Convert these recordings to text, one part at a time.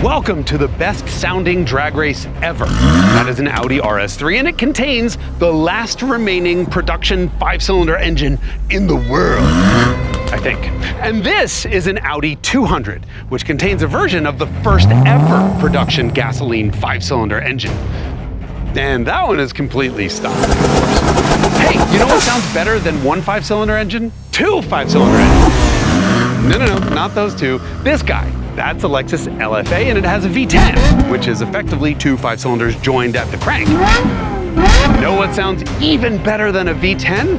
Welcome to the best sounding drag race ever. That is an Audi RS3, and it contains the last remaining production 5-cylinder engine in the world, I think. And this is an Audi 200, which contains a version of the first ever production gasoline 5-cylinder engine. And that one is completely stopped, of course. Hey, you know what sounds better than one 5-cylinder engine? Two 5-cylinder engines. No, not those two. This guy. That's a Lexus LFA, and it has a V10, which is effectively two 5-cylinders joined at the crank. Know what sounds even better than a V10?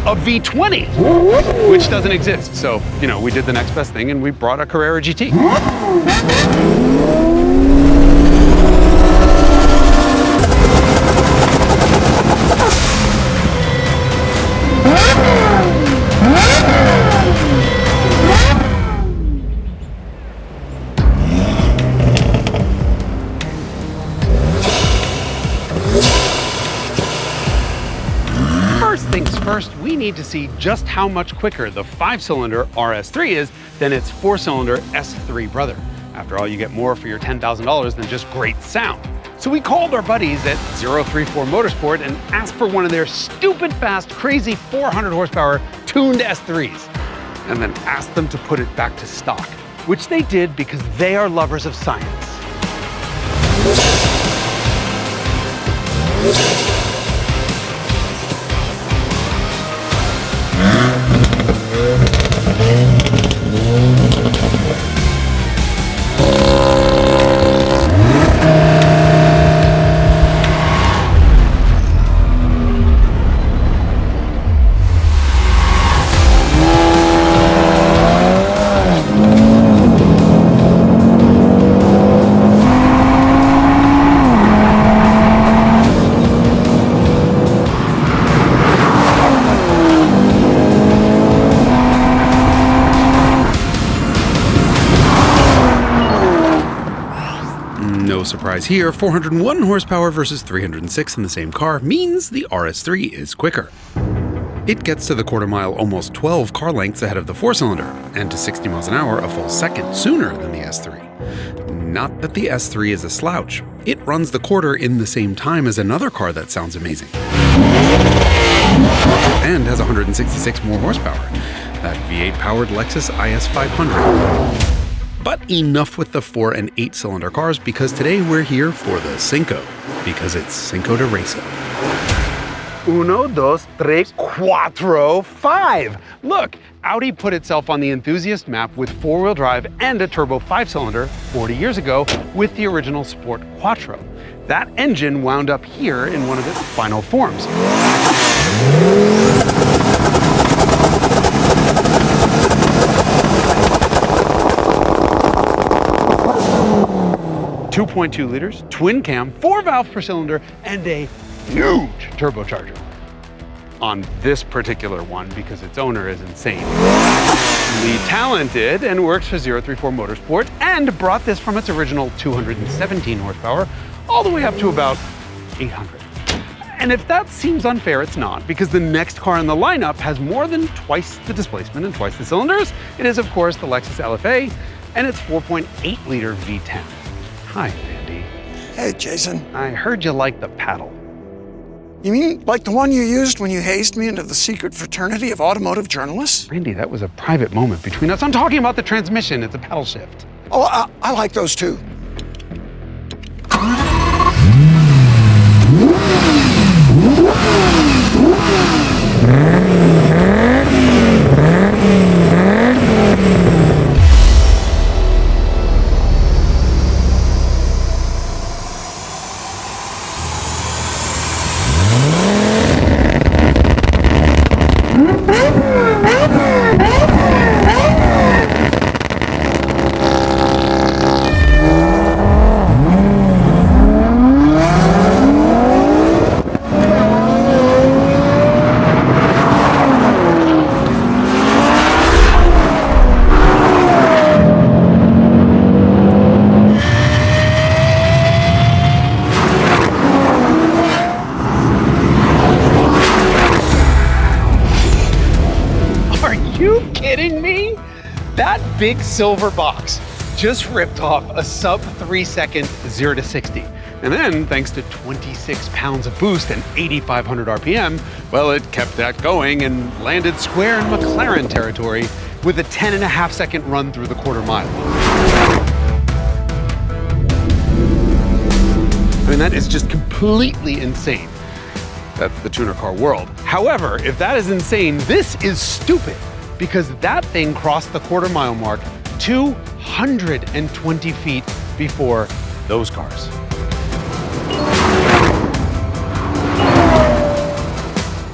A V20, which doesn't exist. So, we did the next best thing and we brought a Carrera GT. First things first, we need to see just how much quicker the 5-cylinder RS3 is than its 4-cylinder S3 brother. After all, you get more for your $10,000 than just great sound. So we called our buddies at 034 Motorsport and asked for one of their stupid fast, crazy 400 horsepower tuned S3s, and then asked them to put it back to stock, which they did because they are lovers of science. No surprise here, 401 horsepower versus 306 in the same car means the RS3 is quicker. It gets to the quarter mile almost 12 car lengths ahead of the 4-cylinder, and to 60 miles an hour a full second sooner than the S3. Not that the S3 is a slouch. It runs the quarter in the same time as another car that sounds amazing. And has 166 more horsepower. That V8-powered Lexus IS500. But enough with the 4 and 8-cylinder cars, because today we're here for the Cinco, because it's Cinco de Reso. Uno, dos, tres, cuatro, five. Look, Audi put itself on the enthusiast map with 4-wheel drive and a turbo 5-cylinder 40 years ago with the original Sport Quattro. That engine wound up here in one of its final forms. 2.2 liters, twin cam, 4 valves per cylinder, and a huge turbocharger. On this particular one, because its owner is insane. The talented and works for 034 Motorsport and brought this from its original 217 horsepower all the way up to about 800. And if that seems unfair, it's not, because the next car in the lineup has more than twice the displacement and twice the cylinders. It is, of course, the Lexus LFA and its 4.8 liter V10. Hi, Randy. Hey, Jason. I heard you like the paddle. You mean like the one you used when you hazed me into the secret fraternity of automotive journalists? Randy, that was a private moment between us. I'm talking about the transmission. It's a paddle shift. Oh, I like those too. Are you kidding me? That big silver box just ripped off a sub 3-second 0 to 60. And then, thanks to 26 pounds of boost and 8,500 RPM, well, it kept that going and landed square in McLaren territory with a 10.5-second run through the quarter mile. I mean, that is just completely insane. That's the tuner car world. However, if that is insane, this is stupid, because that thing crossed the quarter mile mark 220 feet before those cars.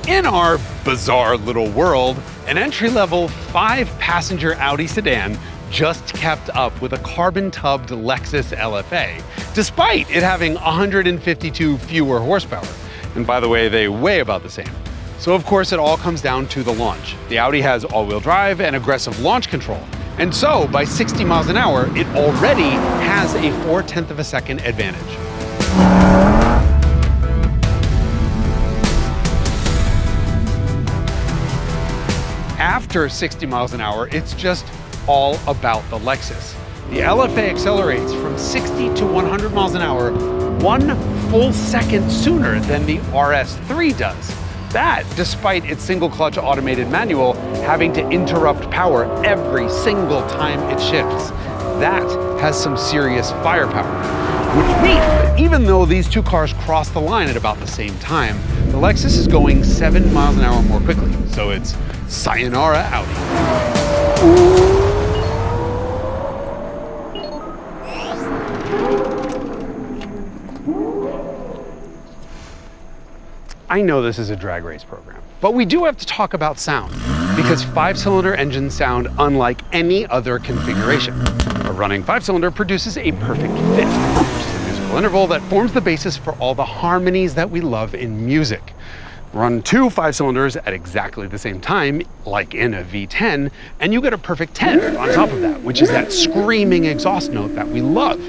In our bizarre little world, an entry-level 5-passenger Audi sedan just kept up with a carbon-tubbed Lexus LFA, despite it having 152 fewer horsepower. And by the way, they weigh about the same. So of course it all comes down to the launch. The Audi has all-wheel drive and aggressive launch control. And so by 60 miles an hour, it already has a 0.4 of a second advantage. After 60 miles an hour, it's just all about the Lexus. The LFA accelerates from 60 to 100 miles an hour 1 full second sooner than the RS3 does. That, despite its single clutch automated manual having to interrupt power every single time it shifts. That has some serious firepower. Which means that even though these two cars cross the line at about the same time, the Lexus is going 7 miles an hour more quickly. So it's sayonara Audi. I know this is a drag race program, but we do have to talk about sound, because 5-cylinder engines sound unlike any other configuration. A running 5-cylinder produces a perfect fifth, which is a musical interval that forms the basis for all the harmonies that we love in music. Run 2 5-cylinders at exactly the same time, like in a V10, and you get a perfect 10 on top of that, which is that screaming exhaust note that we love.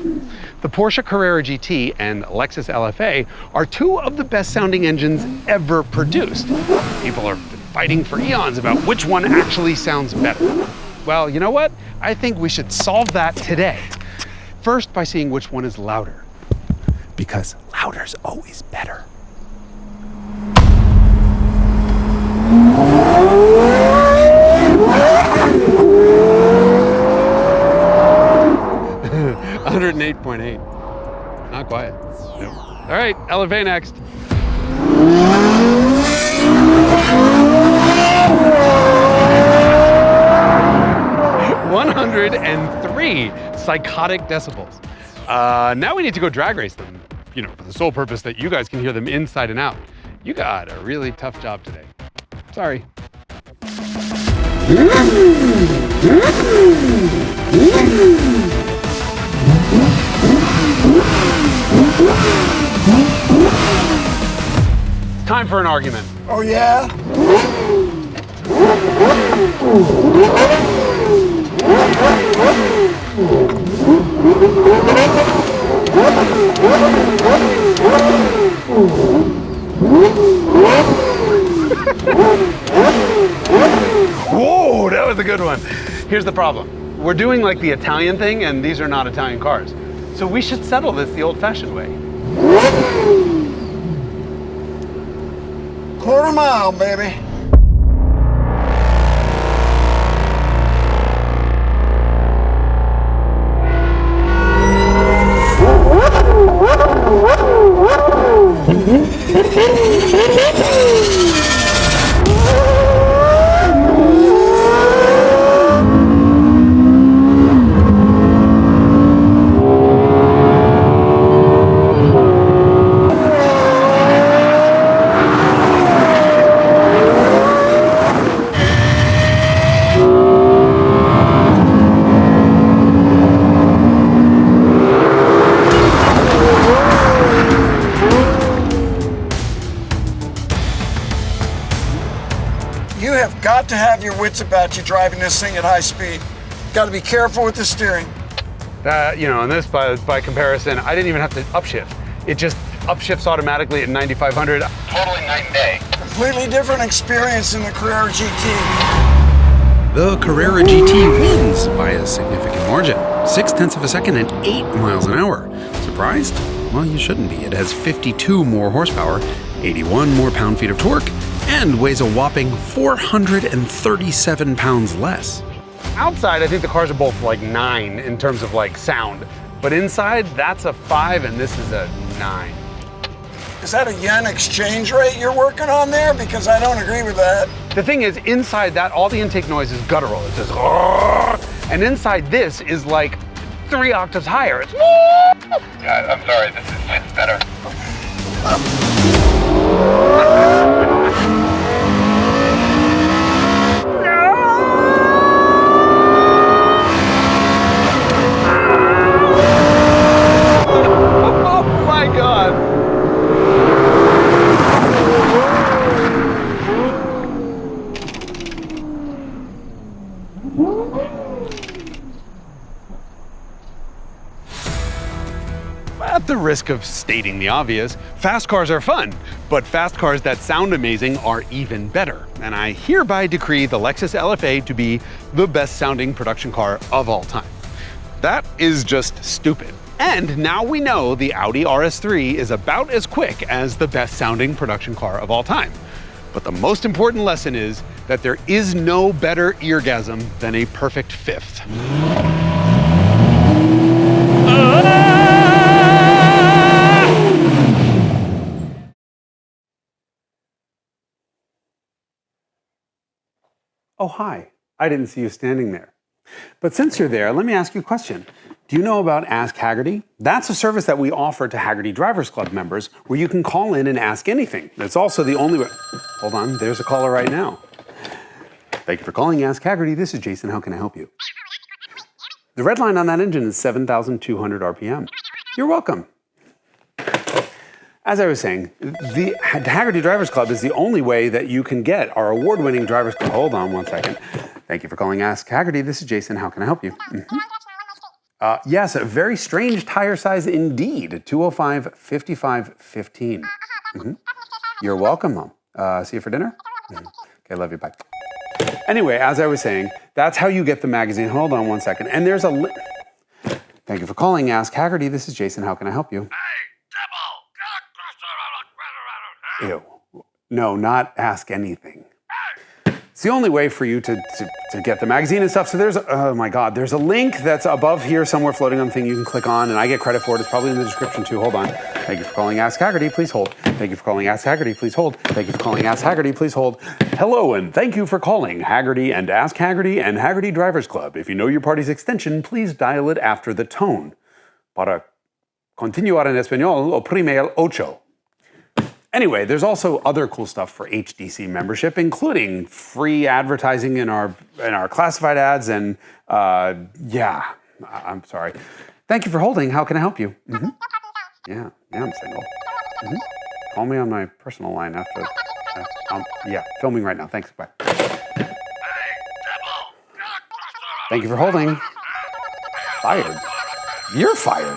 The Porsche Carrera GT and Lexus LFA are 2 of the best sounding engines ever produced. People are fighting for eons about which one actually sounds better. Well, you know what? I think we should solve that today. First, by seeing which one is louder. Because louder's always better. $108.8. Not quiet. Nope. All right, LFA next. 103 psychotic decibels. Now we need to go drag race them, for the sole purpose that you guys can hear them inside and out. You got a really tough job today. Sorry. Time for an argument. Oh, yeah? Whoa, that was a good one. Here's the problem. We're doing like the Italian thing, and these are not Italian cars. So we should settle this the old-fashioned way. Quarter mile, baby. You have got to have your wits about you driving this thing at high speed. Got to be careful with the steering. And this, by comparison, I didn't even have to upshift. It just upshifts automatically at 9,500. Totally night and day. Completely different experience in the Carrera GT. The Carrera GT wins by a significant margin. 0.6 of a second and 8 miles an hour. Surprised? Well, you shouldn't be. It has 52 more horsepower, 81 more pound-feet of torque, and weighs a whopping 437 pounds less. Outside, I think the cars are both like 9 in terms of like sound, but inside, that's a 5 and this is a 9. Is that a yen exchange rate you're working on there? Because I don't agree with that. The thing is, inside that, all the intake noise is guttural. It's just, "Grrr," and inside this is like 3 octaves higher. It's, Yeah, I'm sorry, this is better. oh my God. At the risk of stating the obvious, fast cars are fun, but fast cars that sound amazing are even better. And I hereby decree the Lexus LFA to be the best sounding production car of all time. That is just stupid. And now we know the Audi RS3 is about as quick as the best sounding production car of all time. But the most important lesson is that there is no better eargasm than a perfect fifth. Oh, hi. I didn't see you standing there. But since you're there, let me ask you a question. Do you know about Ask Hagerty? That's a service that we offer to Hagerty Drivers Club members where you can call in and ask anything. It's also the only way. Hold on, there's a caller right now. Thank you for calling Ask Hagerty. This is Jason. How can I help you? The red line on that engine is 7,200 RPM. You're welcome. As I was saying, the Hagerty Drivers Club is the only way that you can get our award-winning Drivers Club. Hold on one second. Thank you for calling Ask Hagerty. This is Jason. How can I help you? Yes, a very strange tire size indeed. 205 55 15. You're welcome, Mom. See you for dinner? Okay, love you. Bye. Anyway, as I was saying, that's how you get the magazine. Hold on one second. And there's a Thank you for calling Ask Hagerty. This is Jason. How can I help you? Ew. No, not ask anything. It's the only way for you to get the magazine and stuff. So there's, oh my God, there's a link that's above here somewhere floating on the thing you can click on, and I get credit for it. It's probably in the description too. Hold on. Thank you for calling Ask Hagerty. Please hold. Thank you for calling Ask Hagerty. Please hold. Thank you for calling Ask Hagerty. Please hold. Hello, and thank you for calling Hagerty and Ask Hagerty and Hagerty Drivers Club. If you know your party's extension, please dial it after the tone. Para continuar en español, oprime el ocho. Anyway, there's also other cool stuff for HDC membership, including free advertising in our classified ads and, yeah, I'm sorry. Thank you for holding. How can I help you? Yeah, I'm single. Call me on my personal line after, yeah, filming right now. Thanks, bye. Thank you for holding. Fired. You're fired.